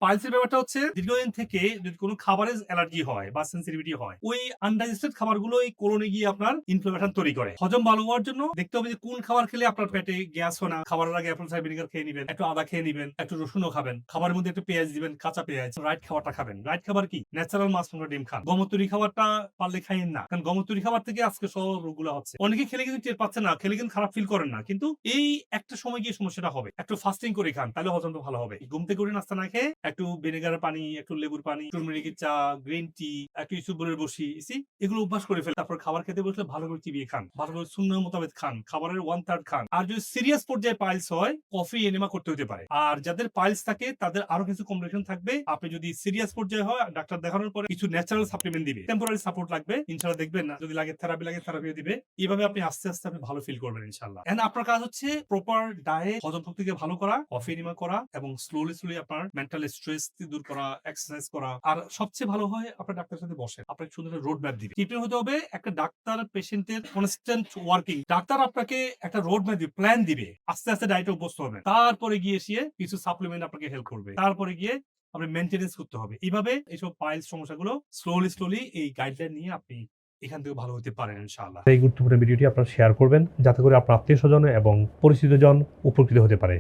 পাইলসের ব্যাপারটা হচ্ছে দীর্ঘদিন থেকে যদি কোনো খাবারের অ্যালার্জি হয় বা সেনসিটিভিটি হয়, ওই আনডাইজেস্টেড খাবারগুলো এই কোলনে গিয়ে আপনার ইনফ্লামেশন তৈরি করে। হজম ভালো হওয়ার জন্য দেখতে হবে যে কোন খাবার খেলে আপনার পেটে গ্যাস হয় না। খাবারের আগে অ্যাপল সাইডার ভিনেগার খেয়ে নিবেন, একটু আদা খেয়ে নিবেন, একটু রসুনও খাবেন, খাবারের মধ্যে একটু পেঁয়াজ দিবেন, কাঁচা পেঁয়াজ। রাইট খাবারটা খাবেন। রাইট খাবার কি? ন্যাচারাল মাছ, মাংস, ডিম খান। গম তৈরি খাবারটা পারলে খাইয়েন না, কারণ গম তৈরি খাবার থেকে আজকে সব রোগগুলো হচ্ছে। অনেকে খেলে কিন্তু টের পাচ্ছে না, খেলে কিন্তু খারাপ ফিল করেন না, কিন্তু এই একটা সময় গিয়ে সমস্যাটা হবে। একটু ফাস্টিং করে খান, তাহলে হজমটা ভালো হবে। ঘুম থেকে উঠে নাস্তা না খেয়ে একটু ভিনেগারের পানি, একটু লেবুর পানি, টুরমেরিকের চা, গ্রিন টি, একটু ইসুবরের বসি ইসি এগুলো অভ্যাস করে ফেলে। তারপর খাবার খেতে বসলে ভালো করে চিবিয়ে খান, ভালো করে সুন্নাহ মোতাবেক খান, খাবারের 1/3 খান। আর যদি সিরিয়াস পর্যায়ে পাইলস হয়, কফি এনিমা করতে হতে পারে। আর যাদের পাইলস থাকে তাদের আরো কিছু কমপ্লিকেশন থাকবে। আপনি যদি সিরিয়াস পর্যায়ে হয়, ডাক্তার দেখানোর পরে কিছু ন্যাচারাল সাপ্লিমেন্ট দিবে, টেম্পোরারি সাপোর্ট লাগবে, ইনশাআল্লাহ দেখবেন না। যদি লাগে থেরাপি লাগে থেরাপিও দিবে। এইভাবে আপনি আস্তে আস্তে আপনি ভালো ফিল করবেন ইনশাআল্লাহ। এন্ড আপনার কাজ হচ্ছে প্রপার ডায়েট, হজম শক্তিকে ভালো করা, কফি এনিমা করা এবং স্লোলি আপনার মেন্টাল স্ট্রেস দূর করা, এক্সারসাইজ করা। আর সবচেয়ে ভালো হয় আপনার ডাক্তারের সাথে বসেন, আপনাকে সুন্দর একটা রোড ম্যাপ দিবে। ট্রিটমেন্ট হতে হবে একটা ডাক্তার পেশেন্টের কনস্ট্যান্ট ওয়ার্কিং। ডাক্তার আপনাকে একটা রোড ম্যাপ দিবে, প্ল্যান দিবে। আস্তে আস্তে ডায়েটে অভ্যস্ত হবেন, তারপরে গিয়ে এসে কিছু সাপ্লিমেন্ট আপনাকে হেল্প করবে, তারপরে গিয়ে আপনি মেনটেনেন্স করতে হবে। এইভাবে এইসব পাইলস সমস্যাগুলো স্লোলি এই গাইডলাইন নিয়ে আপনি এখান থেকে ভালো হতে পারেন ইনশাআল্লাহ। এই গুরুত্বপূর্ণ ভিডিওটি আপনারা শেয়ার করবেন, যাতে করে আপনার আত্মীয় স্বজন এবং পরিচিতজন উপকৃত হতে পারে।